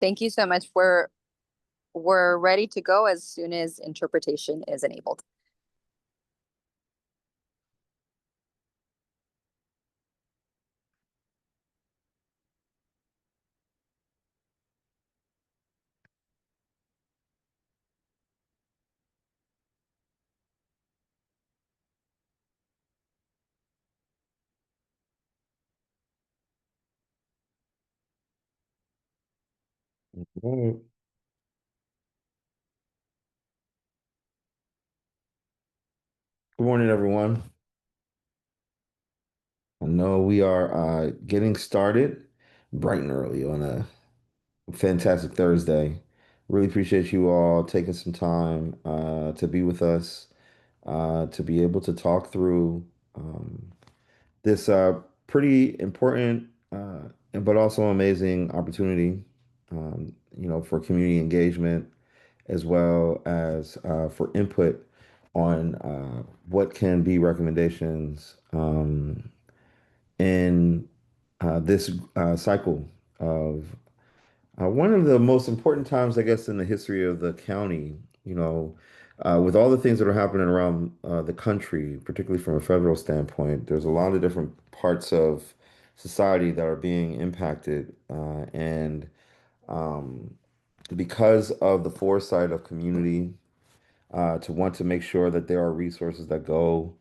Thank you so much. We're ready to go as soon as interpretation is enabled. All right. Good morning, everyone. I know we are getting started bright and early on a fantastic Thursday. Really appreciate you all taking some time to be with us, to be able to talk through this pretty important but also amazing opportunity, for community engagement as well as for input on what can be recommendations in this cycle of one of the most important times, I guess, in the history of the county. With all the things that are happening around the country, particularly from a federal standpoint, there's a lot of different parts of society that are being impacted. And because of the foresight of community, to want to make sure that there are resources that go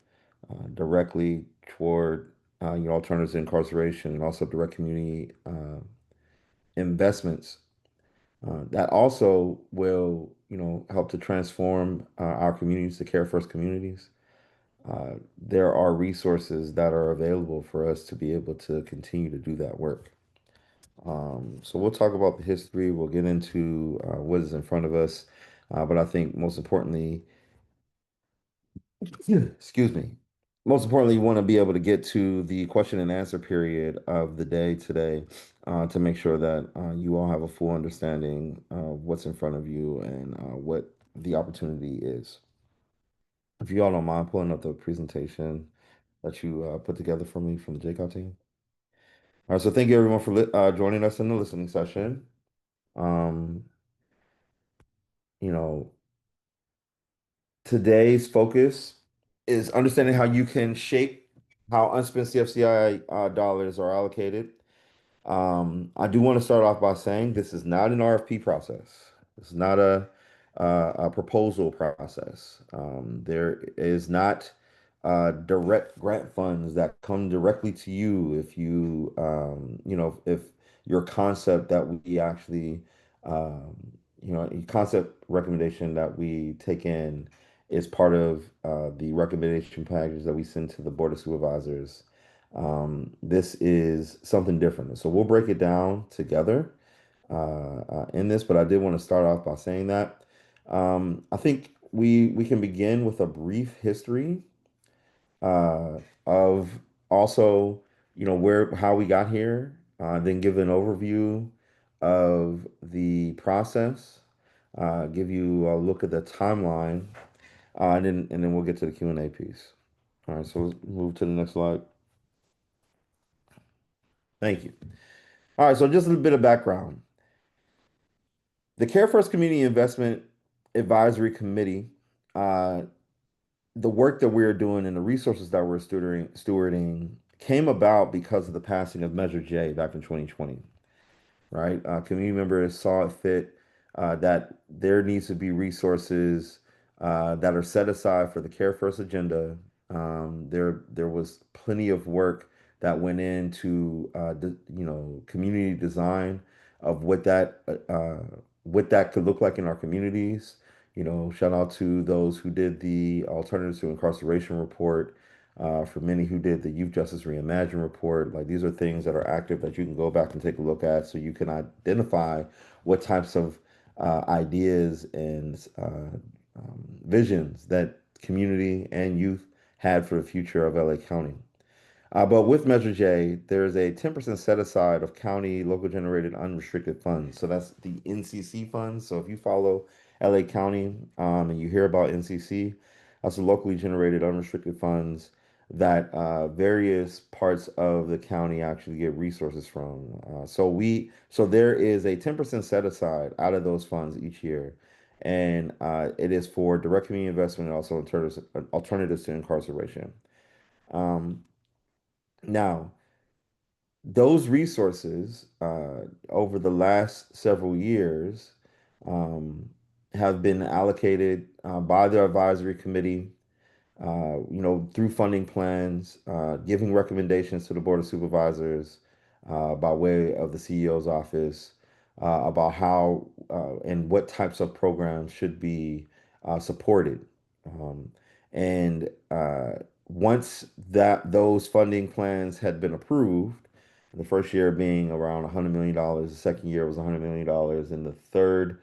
directly toward alternatives to incarceration and also direct community investments that also will help to transform our communities to care first communities. There are resources that are available for us to be able to continue to do that work. So we'll talk about the history. We'll get into what is in front of us. But I think most importantly, excuse me. Most importantly, you want to be able to get to the question and answer period of the day today to make sure that you all have a full understanding of what's in front of you and what the opportunity is. If you all don't mind pulling up the presentation that you put together for me from the JCOD team. All right, so thank you everyone for joining us in the listening session. Um, you know, Today's focus is understanding how you can shape how unspent CFCI dollars are allocated. I do want to start off by saying this is not an RFP process. This is not a proposal process. There is not direct grant funds that come directly to you if your concept that we actually, a concept recommendation that we take in is part of the recommendation package that we send to the Board of Supervisors. This is something different. So we'll break it down together in this, but I did want to start off by saying that I think we can begin with a brief history of also, where how we got here, then give an overview of the process, give you a look at the timeline, and then we'll get to the Q&A piece. All right, so let's move to the next slide. Thank you. All right, so just a little bit of background. The Care First Community Investment Advisory Committee, uh, the work that we're doing and the resources that we're stewarding came about because of the passing of Measure J back in 2020, right? Community members saw it fit that there needs to be resources that are set aside for the Care First agenda. There was plenty of work that went into community design of what that could look like in our communities. Shout out to those who did the Alternatives to Incarceration report, for many who did the Youth Justice Reimagine report. Like these are things that are active that you can go back and take a look at so you can identify what types of ideas and visions that community and youth had for the future of LA County. But with Measure J, there's a 10% set aside of county local generated unrestricted funds. So that's the NCC funds. So if you follow LA County and you hear about NCC, that's the locally generated unrestricted funds. that various parts of the county actually get resources from. So there is a 10% set aside out of those funds each year, and it is for direct community investment and also alternatives to incarceration. Um, Now, those resources over the last several years um, have been allocated by the advisory committee, through funding plans, giving recommendations to the Board of Supervisors by way of the CEO's office about how and what types of programs should be supported. Um, and once that those funding plans had been approved, the first year being around $100 million, the second year was $100 million, and the third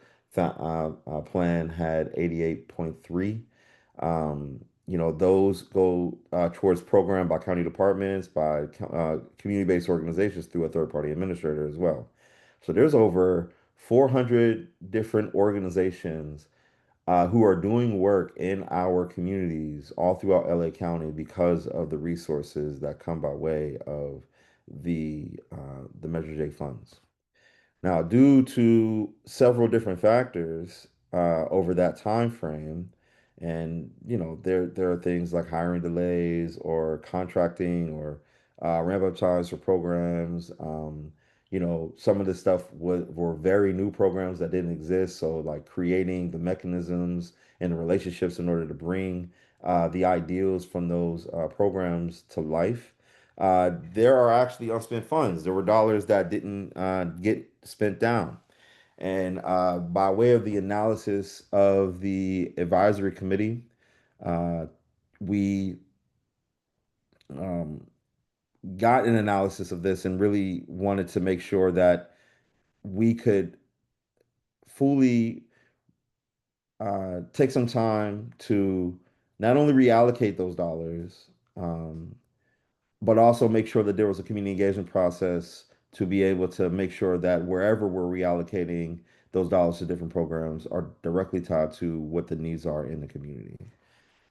plan had 88.3. Those go towards program by county departments, by community-based organizations through a third-party administrator as well. So there's over 400 different organizations who are doing work in our communities all throughout LA County because of the resources that come by way of the Measure J funds. Now, due to several different factors over that time frame, and there are things like hiring delays or contracting or ramp up times for programs. Some of the stuff were very new programs that didn't exist. So, like creating the mechanisms and the relationships in order to bring the ideals from those programs to life. There are actually unspent funds. There were dollars that didn't get spent down. And by way of the analysis of the advisory committee, uh, we um, got an analysis of this and really wanted to make sure that we could fully take some time to not only reallocate those dollars, um, but also make sure that there was a community engagement process to be able to make sure that wherever we're reallocating those dollars to different programs are directly tied to what the needs are in the community.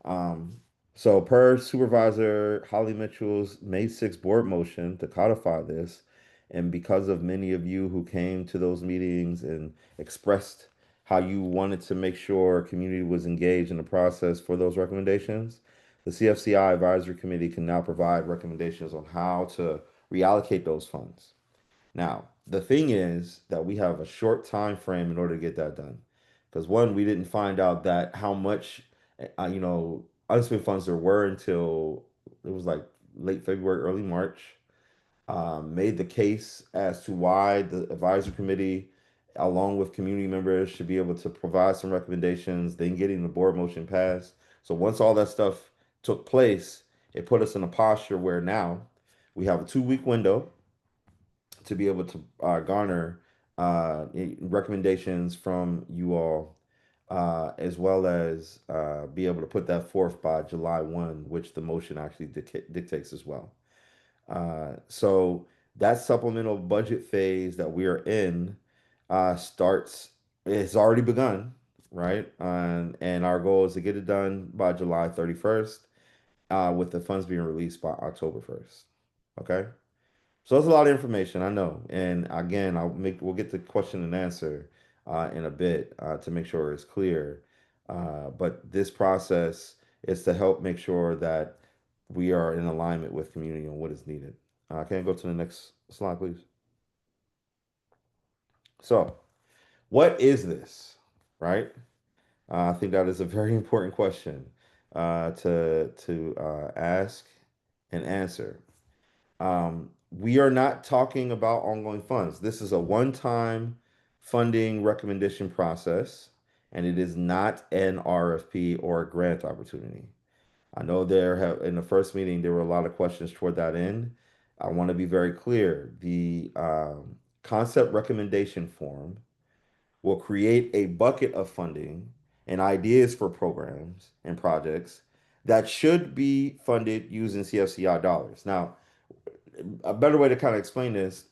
Um, so per Supervisor Holly Mitchell's May 6th board motion to codify this, and because of many of you who came to those meetings and expressed how you wanted to make sure community was engaged in the process for those recommendations, the CFCI Advisory Committee can now provide recommendations on how to reallocate those funds. Now, the thing is that we have a short time frame in order to get that done. Because one, we didn't find out that how much, unspent funds there were until it was like late February, early March. Made the case as to why the advisory committee, along with community members, should be able to provide some recommendations, then getting the board motion passed. So once all that stuff took place, it put us in a posture where now we have a 2 week window to be able to garner recommendations from you all, as well as be able to put that forth by July 1, which the motion actually dictates as well. So that supplemental budget phase that we are in starts, it's already begun, right? And our goal is to get it done by July 31st, with the funds being released by October 1st. Okay? So that's a lot of information, I know. And again, we'll get to question and answer in a bit to make sure it's clear. But this process is to help make sure that we are in alignment with community on what is needed. Can I go to the next slide, please? So, what is this, right? I think that is a very important question to ask and answer. We are not talking about ongoing funds. This is a one-time funding recommendation process, and it is not an RFP or a grant opportunity. I know in the first meeting there were a lot of questions toward that end. I want to be very clear. The concept recommendation form will create a bucket of funding and ideas for programs and projects that should be funded using CFCI dollars. Now, a better way to kind of explain this,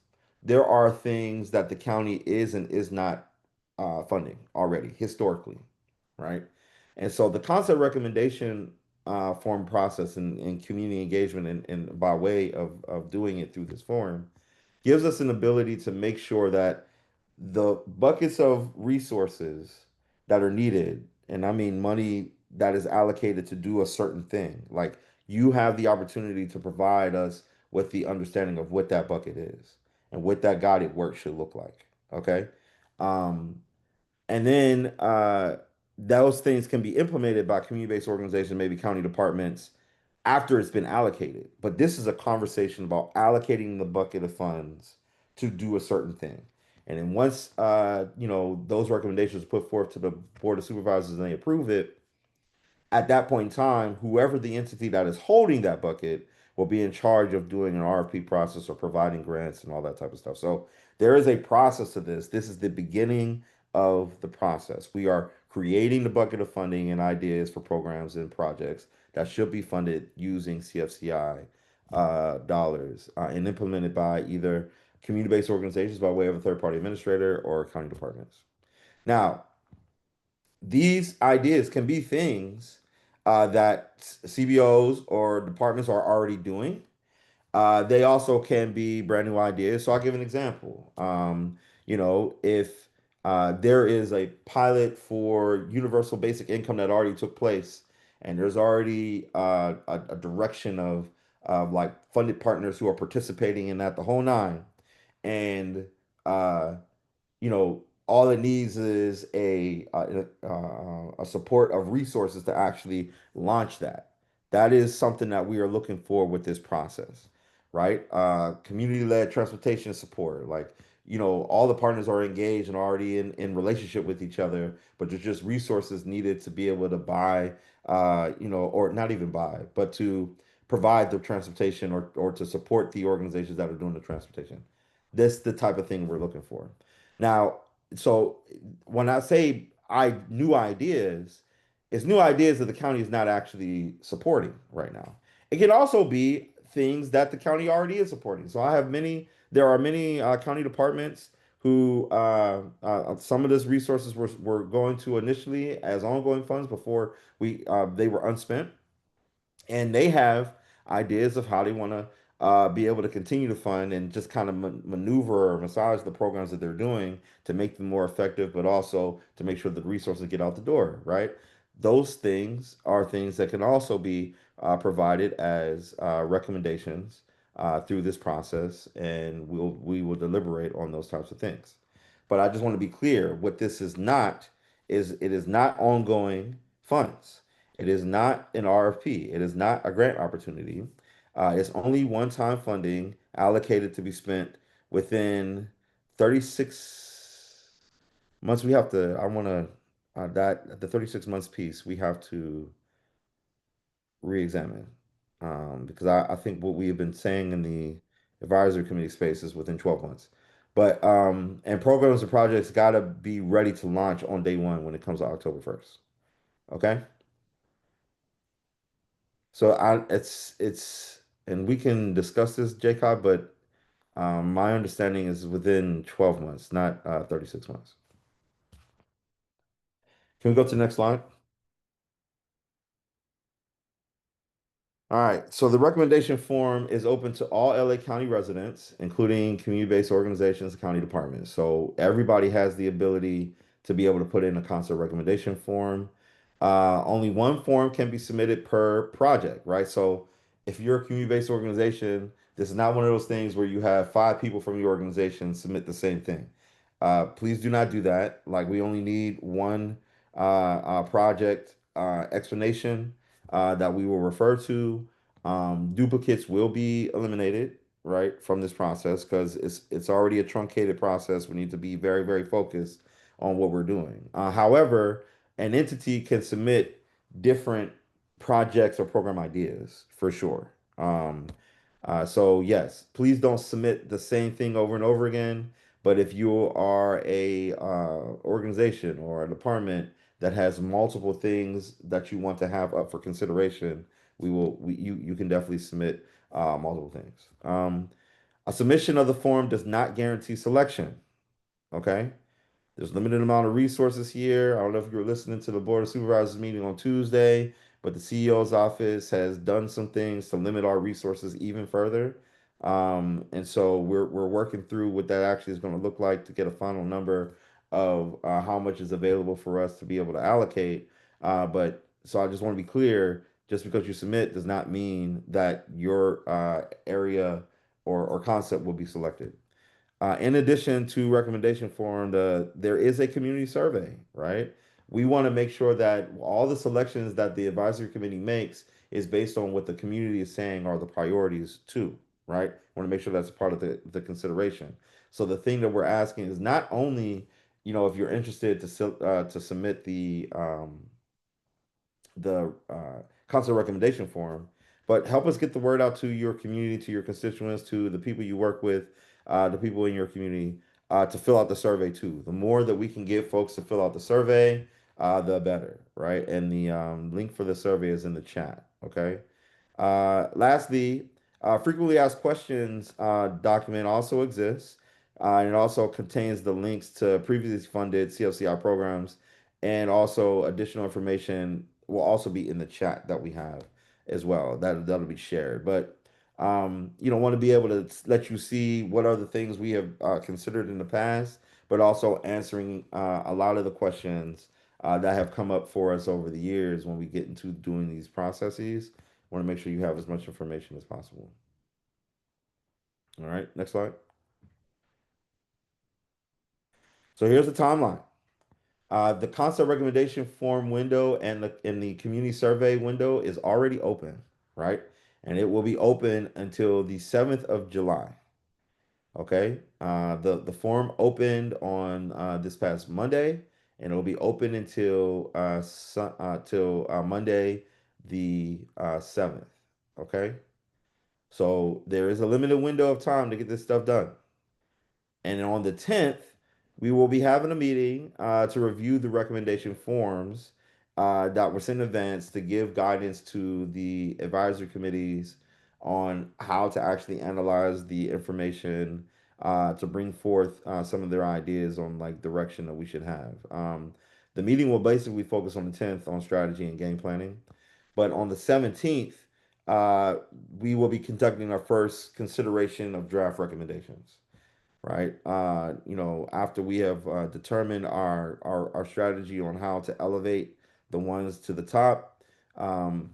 there are things that the county is and is not funding already historically, right? And so the concept recommendation form process and community engagement and by way of doing it through this forum gives us an ability to make sure that the buckets of resources that are needed, and I mean money that is allocated to do a certain thing, like you have the opportunity to provide us with the understanding of what that bucket is and what that guided work should look like. Okay. Um, and then those things can be implemented by community-based organizations, maybe county departments, after it's been allocated. But this is a conversation about allocating the bucket of funds to do a certain thing. And then once those recommendations are put forth to the Board of Supervisors and they approve it, at that point in time, whoever the entity that is holding that bucket will be in charge of doing an RFP process or providing grants and all that type of stuff. So there is a process to this. This is the beginning of the process. We are creating the bucket of funding and ideas for programs and projects that should be funded using CFCI dollars and implemented by either community-based organizations by way of a third-party administrator or county departments. Now, these ideas can be things that CBOs or departments are already doing. They also can be brand new ideas. So I'll give an example. If there is a pilot for universal basic income that already took place, and there's already a direction of like funded partners who are participating in that the whole nine, and uh, all it needs is a support of resources to actually launch that. That is something that we are looking for with this process, right? Community-led transportation support, like all the partners are engaged and already in relationship with each other, but there's just resources needed to be able to buy, or not even buy, but to provide the transportation or to support the organizations that are doing the transportation. This the type of thing we're looking for. Now, so when I say new ideas, it's new ideas that the county is not actually supporting right now. It can also be things that the county already is supporting. So there are many county departments who some of those resources were going to initially as ongoing funds before they were unspent, and they have ideas of how they want to be able to continue to fund and just kind of maneuver or massage the programs that they're doing to make them more effective, but also to make sure the resources get out the door, right? Those things are things that can also be provided as recommendations through this process, and we will deliberate on those types of things. But I just want to be clear, what this is not is it is not ongoing funds. It is not an RFP. It is not a grant opportunity. It's only one-time funding allocated to be spent within 36 months. We have to, I want to, that the 36 months piece, we have to re-examine. Because I think what we have been saying in the advisory committee space is within 12 months. But, and programs and projects got to be ready to launch on day one when it comes to October 1st. Okay? So and we can discuss this, JCOD, but my understanding is within 12 months, not 36 months. Can we go to the next slide? All right, so the recommendation form is open to all LA County residents, including community-based organizations and county departments. So everybody has the ability to be able to put in a concept recommendation form. Only one form can be submitted per project, right? So if you're a community-based organization, this is not one of those things where you have 5 people from your organization submit the same thing. Please do not do that. Like we only need one project explanation that we will refer to. Duplicates will be eliminated, right, from this process because it's already a truncated process. We need to be very, very focused on what we're doing. However, an entity can submit different projects or program ideas for sure. So yes, please don't submit the same thing over and over again. But if you are a organization or a department that has multiple things that you want to have up for consideration, you can definitely submit multiple things. A submission of the form does not guarantee selection. Okay. There's limited amount of resources here. I don't know if you were listening to the Board of Supervisors meeting on Tuesday, but the CEO's office has done some things to limit our resources even further. And so we're working through what that actually is going to look like to get a final number of how much is available for us to be able to allocate. But so I just want to be clear, just because you submit does not mean that your area or concept will be selected. In addition to recommendation form, there is a community survey, right? We want to make sure that all the selections that the advisory committee makes is based on what the community is saying are the priorities too, right? Want to make sure that's part of the consideration. So the thing that we're asking is not only, if you're interested to submit the council recommendation form, but help us get the word out to your community, to your constituents, to the people you work with, the people in your community, to fill out the survey too. The more that we can get folks to fill out the survey, the better, right? And the link for the survey is in the chat. Okay. Lastly, frequently asked questions document also exists. And it also contains the links to previously funded CFCI programs, and also additional information will also be in the chat that we have as well. That'll be shared. But want to be able to let you see what are the things we have considered in the past, but also answering a lot of the questions that have come up for us over the years when we get into doing these processes. Want to make sure you have as much information as possible. All right, next slide. So here's the timeline. The concept recommendation form window and the community survey window is already open, right? And it will be open until the 7th of July. Okay. The form opened on this past Monday, and it will be open until till Monday the 7th. Okay. So there is a limited window of time to get this stuff done. And on the 10th, we will be having a meeting to review the recommendation forms that were sent in advance to give guidance to the advisory committees on how to actually analyze the information to bring forth some of their ideas on like direction that we should have. The meeting will basically focus on the 10th on strategy and game planning. But on the 17th, uh, we will be conducting our first consideration of draft recommendations, right? After we have determined our strategy on how to elevate the ones to the top, um,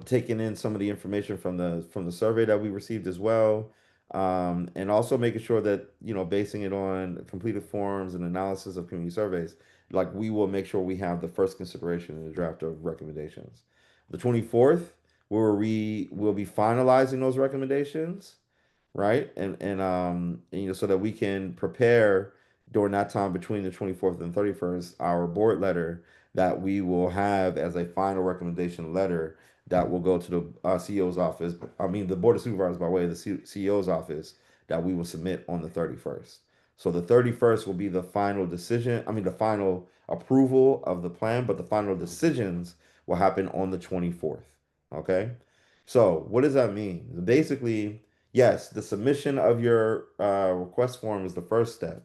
taking in some of the information from the survey that we received as well, and also making sure that basing it on completed forms and analysis of community surveys, like we will make sure we have the first consideration in the draft of recommendations. The 24th, where we will be finalizing those recommendations, right? And so that we can prepare during that time between the 24th and 31st our board letter that we will have as a final recommendation letter that will go to the CEO's office. I mean, the board of supervisors by way of the CEO's office that we will submit on the 31st. So the 31st will be the final decision. I mean, the final approval of the plan, but the final decisions will happen on the 24th. Okay. So what does that mean? Basically, yes, the submission of your request form is the first step,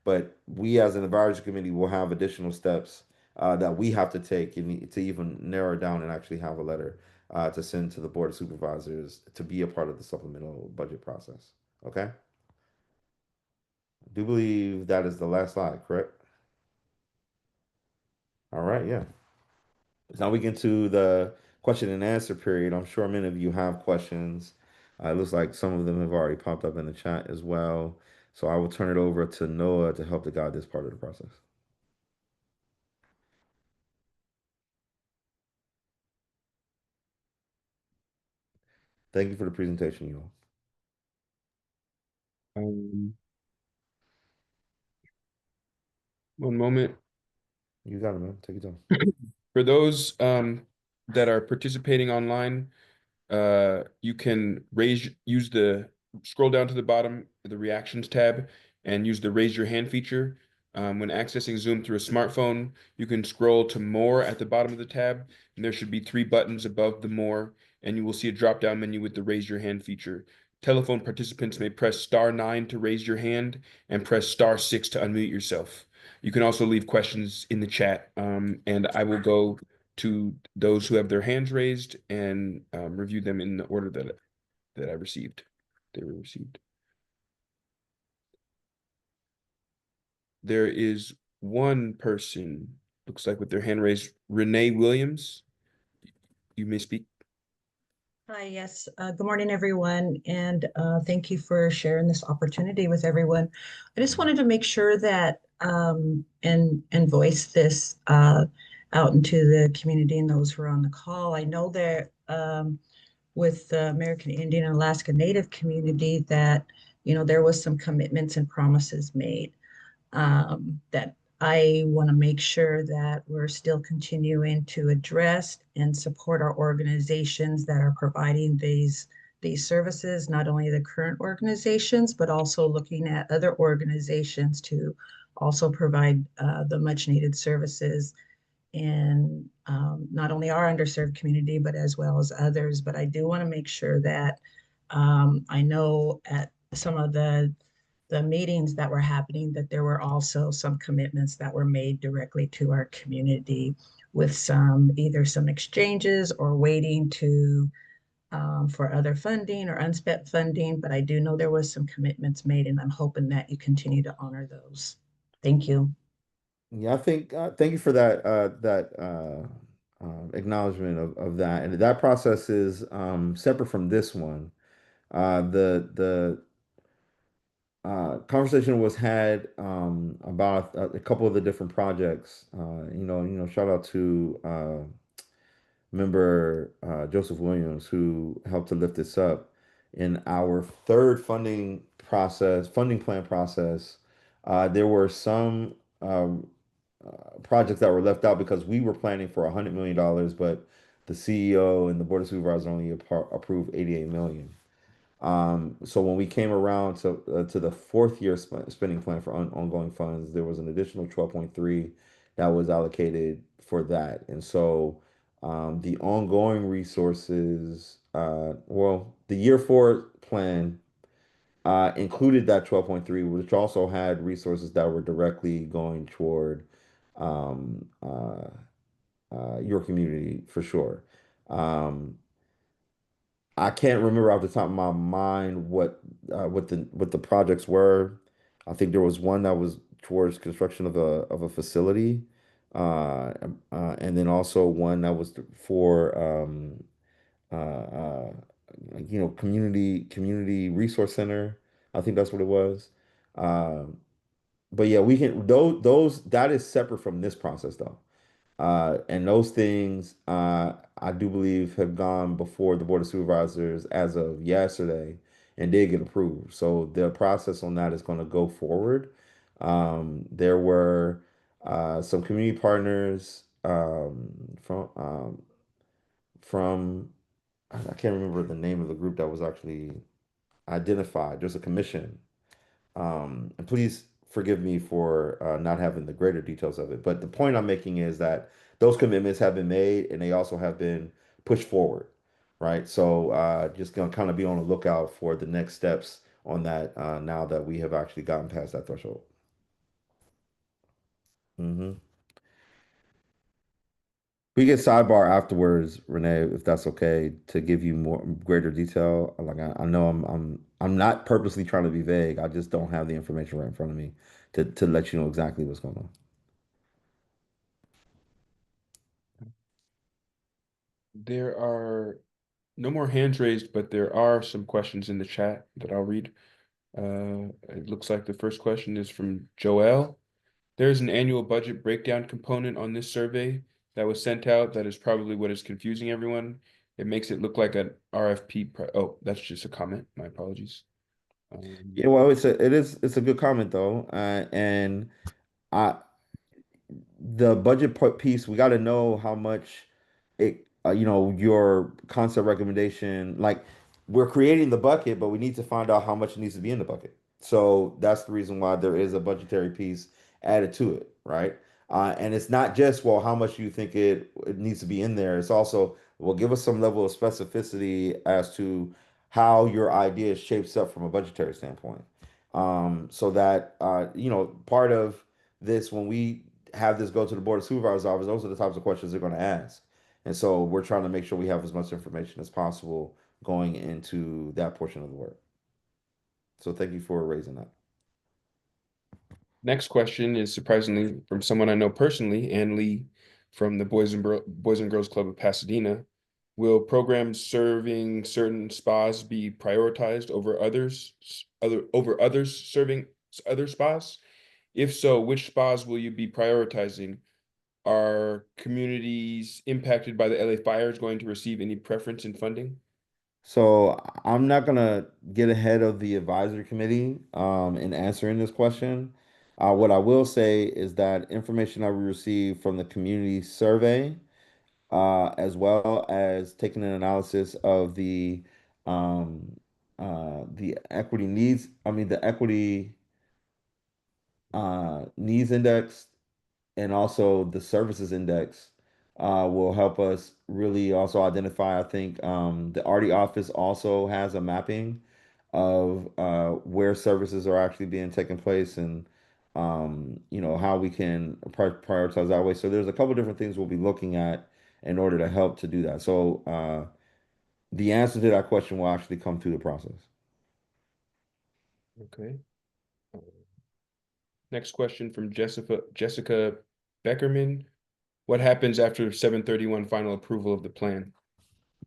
but we as an advisory committee will have additional steps that we have to take to even narrow down and actually have a letter to send to the board of supervisors to be a part of the supplemental budget process. Okay? I do believe that is the last slide, correct? All right, yeah. Now we get to the question and answer period. I'm sure many of you have questions. It looks like some of them have already popped up in the chat as well. So I will turn it over to Noah to help to guide this part of the process. Thank you for the presentation, you all. Um, One moment. You got it, man. Take your time. For those that are participating online, you can use the scroll down to the bottom of the reactions tab and use the raise your hand feature. When accessing Zoom through a smartphone, you can scroll to more at the bottom of the tab, and there should be 3 buttons above the more, and you will see a drop-down menu with the raise your hand feature. Telephone participants may press *9 to raise your hand and press *6 to unmute yourself. You can also leave questions in the chat, and I will go to those who have their hands raised and review them in the order that I received. They were received. There is one person, looks like with their hand raised, Renee Williams. You may speak. Hi, yes. Good morning, everyone. And thank you for sharing this opportunity with everyone. I just wanted to make sure that and voice this out into the community and those who are on the call. I know that with the American Indian and Alaska Native community that, there was some commitments and promises made that I want to make sure that we're still continuing to address and support our organizations that are providing these services, not only the current organizations, but also looking at other organizations to also provide the much needed services in not only our underserved community, but as well as others. But I do want to make sure that I know at some of the meetings that were happening that there were also some commitments that were made directly to our community with either some exchanges or waiting to for other funding or unspent funding. But I do know there was some commitments made, and I'm hoping that you continue to honor those. Thank you. Yeah, I think thank you for that acknowledgement of that. And that process is separate from this one. The conversation was had about a couple of the different projects. Shout out to member Joseph Williams who helped to lift this up in our third funding plan process. There were some projects that were left out because we were planning for $100 million, but the CEO and the board of supervisors only approved 88 million. So when we came around to the fourth year spending plan for ongoing funds, there was an additional 12.3 that was allocated for that. And so the ongoing resources, the year four plan included that 12.3, which also had resources that were directly going toward um, uh, your community for sure. Um, I can't remember off the top of my mind what the projects were. I think there was one that was towards construction of a facility, and then also one that was for uh, uh, community resource center. I think that's what it was. Um, but yeah, we can those that is separate from this process though. And those things, I do believe have gone before the Board of Supervisors as of yesterday and did get approved. So the process on that is going to go forward. There were some community partners from I can't remember the name of the group that was actually identified. There's a commission and please forgive me for not having the greater details of it. But the point I'm making is that those commitments have been made and they also have been pushed forward, right? So just gonna kind of be on the lookout for the next steps on that now that we have actually gotten past that threshold. Hmm. We can sidebar afterwards, Renee, if that's okay, to give you more greater detail. Like I know I'm not purposely trying to be vague. I just don't have the information right in front of me to let you know exactly what's going on. There are no more hands raised, but there are some questions in the chat that I'll read. It looks like the first question is from Joel. There's an annual budget breakdown component on this survey that was sent out. That is probably what is confusing everyone. It makes it look like an RFP. Oh, that's just a comment. My apologies. Yeah, well, it's a good comment though, and I the piece, we got to know how much your concept recommendation, like we're creating the bucket, but we need to find out how much needs to be in the bucket. So that's the reason why there is a budgetary piece added to it, right? And it's not just, well, how much you think it needs to be in there. It's also, well, give us some level of specificity as to how your idea shapes up from a budgetary standpoint. So that, part of this when we have this go to the Board of Supervisors office, those are the types of questions they're going to ask. And so we're trying to make sure we have as much information as possible going into that portion of the work. So thank you for raising that. Next question is surprisingly from someone I know personally, Ann Lee from the Boys and Girls Club of Pasadena. Will programs serving certain spas be prioritized over others serving other spas? If so, which spas will you be prioritizing? Are communities impacted by the LA fires going to receive any preference in funding? So I'm not gonna get ahead of the advisory committee in answering this question. What I will say is that information I received from the community survey, as well as taking an analysis of the equity needs, I mean the equity needs index and also the services index will help us really also identify. I think the RD office also has a mapping of where services are actually being taken place and how we can prioritize that way. So there's a couple different things we'll be looking at in order to help to do that. So the answer to that question will actually come through the process. Okay. Next question from Jessica Beckerman. What happens after 7/31 final approval of the plan?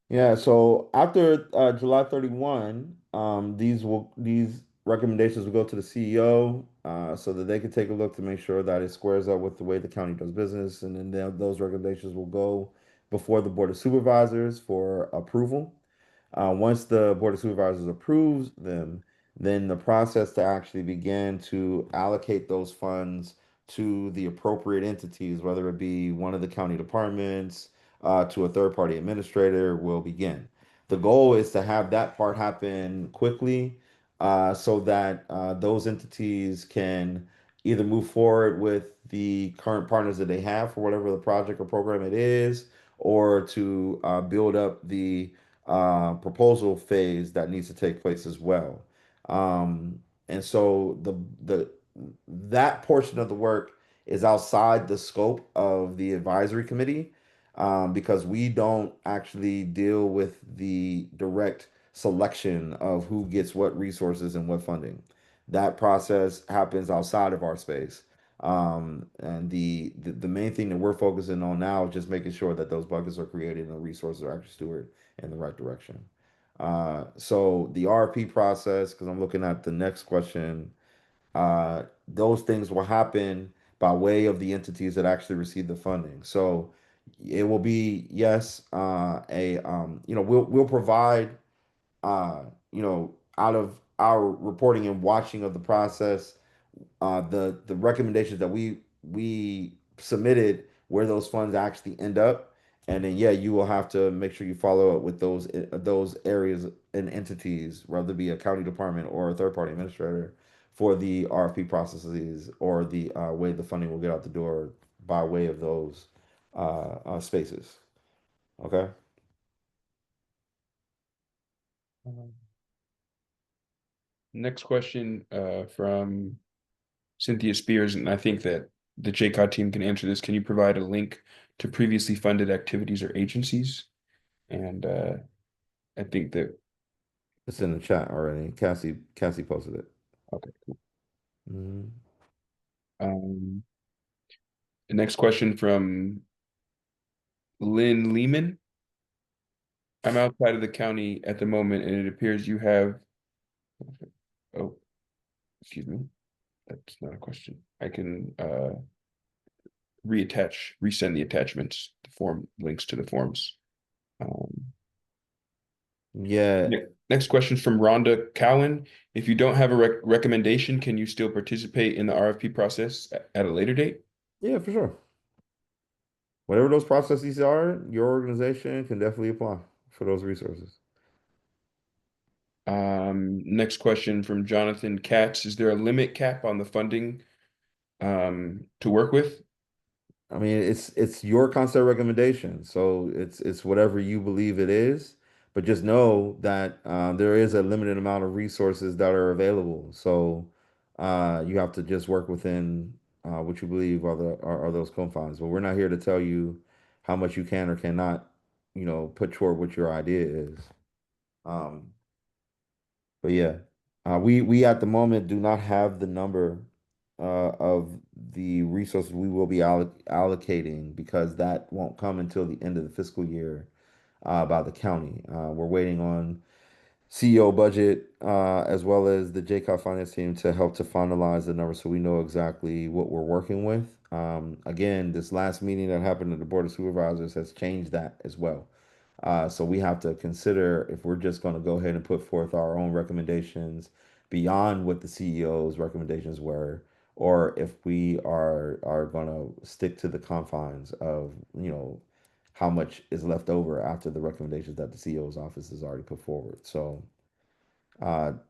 Yeah, so after July 31, these recommendations will go to the CEO so that they can take a look to make sure that it squares up with the way the county does business, and then those recommendations will go before the Board of Supervisors for approval. Once the Board of Supervisors approves them, then the process to actually begin to allocate those funds to the appropriate entities, whether it be one of the county departments, to a third party administrator, will begin. The goal is to have that part happen quickly so that those entities can either move forward with the current partners that they have for whatever the project or program it is, or to build up the proposal phase that needs to take place as well. And so the that portion of the work is outside the scope of the advisory committee because we don't actually deal with the direct selection of who gets what resources and what funding. That process happens outside of our space. And the main thing that we're focusing on now is just making sure that those buckets are created and the resources are actually stewarded in the right direction. So the RFP process, because I'm looking at the next question, those things will happen by way of the entities that actually receive the funding. So it will be, yes, we'll provide, out of our reporting and watching of the process, the recommendations that we submitted, where those funds actually end up, and then yeah, you will have to make sure you follow up with those areas and entities, whether it be a county department or a third party administrator, for the RFP processes or the way the funding will get out the door by way of those spaces. Okay. Next question from Cynthia Spears, and I think that the JCOD team can answer this. Can you provide a link to previously funded activities or agencies? And I think that It's in the chat already. Cassie posted it. okay, cool. Mhm. The next question from Lynn Lehman. I'm outside of the county at the moment, and it appears you have. Oh, excuse me. That's not a question. I can resend the attachments, the form links to the forms. Yeah. Next question is from Rhonda Cowan. If you don't have a recommendation, can you still participate in the RFP process at a later date? Yeah, for sure. Whatever those processes are, your organization can definitely apply for those resources. Next question from Jonathan Katz. Is there a limit cap on the funding to work with? I mean, it's your concept recommendation, so it's whatever you believe it is. But just know that there is a limited amount of resources that are available. So you have to just work within what you believe are those confines. But we're not here to tell you how much you can or cannot, put toward what your idea is. Um, but yeah, we at the moment do not have the number of the resources we will be allocating because that won't come until the end of the fiscal year by the county. We're waiting on CEO budget as well as the JCOD finance team to help to finalize the numbers so we know exactly what we're working with. Again, this last meeting that happened at the Board of Supervisors has changed that as well. So we have to consider if we're just going to go ahead and put forth our own recommendations beyond what the CEO's recommendations were, or if we are going to stick to the confines of, how much is left over after the recommendations that the CEO's office has already put forward. So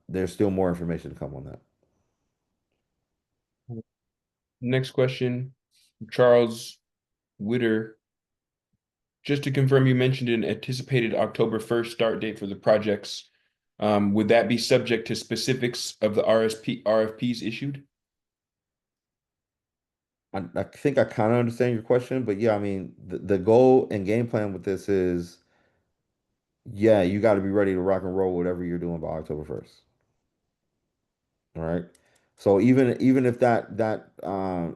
there's still more information to come on that. Next question, Charles Witter. Just to confirm, you mentioned an anticipated October 1st start date for the projects. Would that be subject to specifics of the RFPs issued? I think I kind of understand your question, but yeah, I mean, the goal and game plan with this is, yeah, you got to be ready to rock and roll whatever you're doing by October 1st. All right. So even if that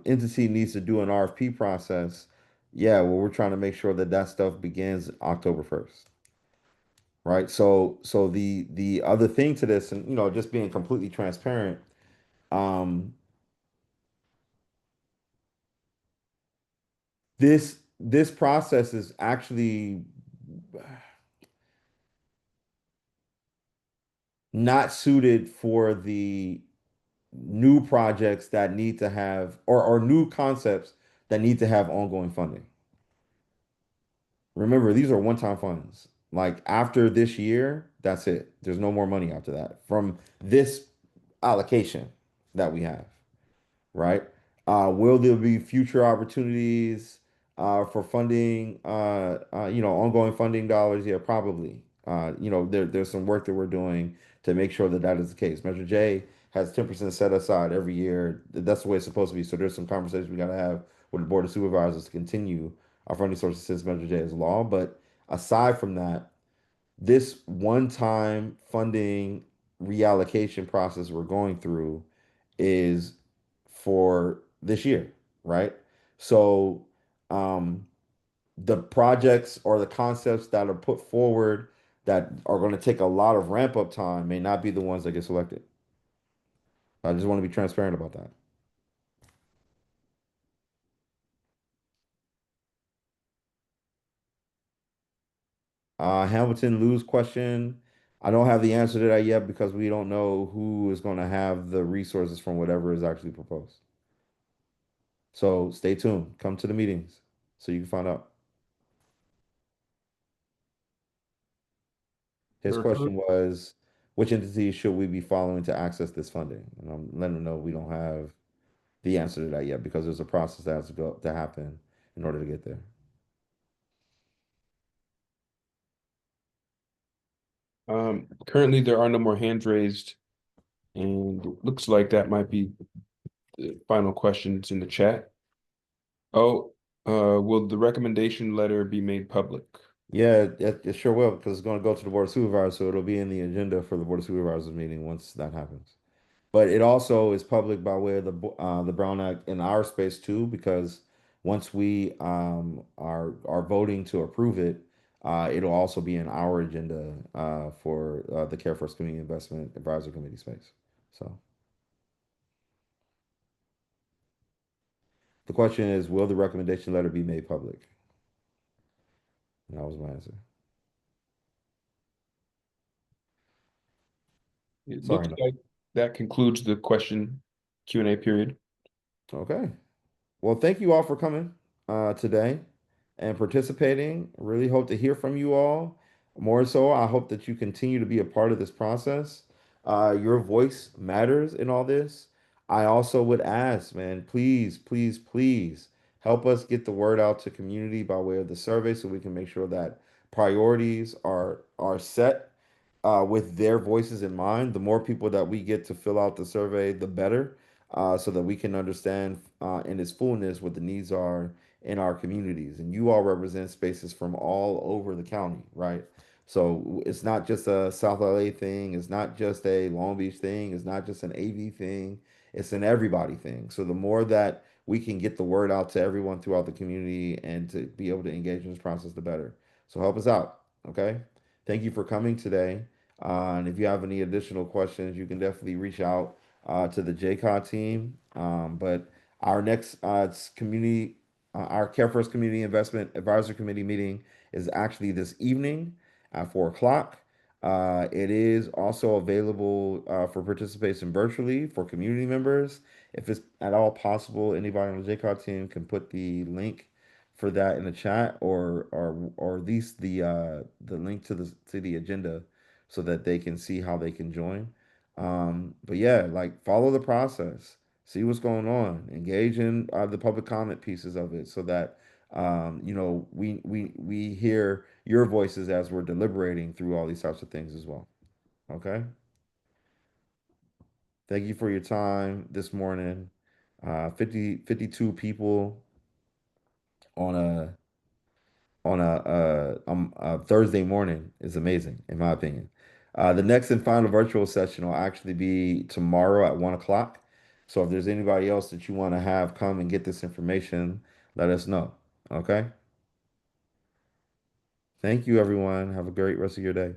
entity needs to do an RFP process, yeah, well, we're trying to make sure that that stuff begins October 1st. Right. So the other thing to this, and just being completely transparent, um, this process is actually not suited for the new projects that need to have or new concepts that need to have ongoing funding. Remember, these are one-time funds. Like after this year, that's it. There's no more money after that from this allocation that we have. Right? Will there be future opportunities for funding, ongoing funding dollars? Yeah, probably. There's some work that we're doing to make sure that that is the case. Measure J has 10% set aside every year. That's the way it's supposed to be. So there's some conversations we got to have with the Board of Supervisors to continue our funding sources since Measure J is law. But aside from that, this one-time funding reallocation process we're going through is for this year, right? So um, the projects or the concepts that are put forward that are going to take a lot of ramp up time may not be the ones that get selected. I just want to be transparent about that. Hamilton lose question. I don't have the answer to that yet because we don't know who is going to have the resources from whatever is actually proposed. So stay tuned. Come to the meetings so you can find out. His question was, which entities should we be following to access this funding? And I'm letting them know we don't have the answer to that yet because there's a process that has to happen in order to get there. Currently, there are no more hands raised, and it looks like that might be the final questions in the chat. Oh, will the recommendation letter be made public? Yeah, it sure will because it's going to go to the Board of Supervisors, so it'll be in the agenda for the Board of Supervisors meeting once that happens. But it also is public by way of the Brown Act in our space too, because once we are voting to approve it, it'll also be in our agenda for the Care First Community Investment Advisory Committee space. So the question is, will the recommendation letter be made public? And that was my answer. It Sorry, looks no. like that concludes the question Q&A period. Okay. Well, thank you all for coming today and participating. Really hope to hear from you all. More so, I hope that you continue to be a part of this process. Your voice matters in all this. I also would ask, man, please, please, please help us get the word out to community by way of the survey so we can make sure that priorities are set with their voices in mind. The more people that we get to fill out the survey, the better. so that we can understand in its fullness what the needs are in our communities. And you all represent spaces from all over the county, right? So it's not just a South LA thing, it's not just a Long Beach thing, it's not just an AV thing, it's an everybody thing. So the more that we can get the word out to everyone throughout the community and to be able to engage in this process, the better. So help us out, okay? Thank you for coming today. And if you have any additional questions, you can definitely reach out to the JCOD team. But our next community, our Care First Community Investment Advisory Committee meeting is actually this evening at 4 o'clock. It is also available for participation virtually for community members. If it's at all possible, anybody on the JCOD team can put the link for that in the chat, or at least the link to the agenda, so that they can see how they can join. But yeah, like follow the process, see what's going on, engage in the public comment pieces of it, so that we hear your voices as we're deliberating through all these types of things as well. Okay. Thank you for your time this morning. 52 people on a Thursday morning is amazing, in my opinion. The next and final virtual session will actually be tomorrow at 1 o'clock. So if there's anybody else that you want to have come and get this information, let us know. Okay. Thank you, everyone. Have a great rest of your day.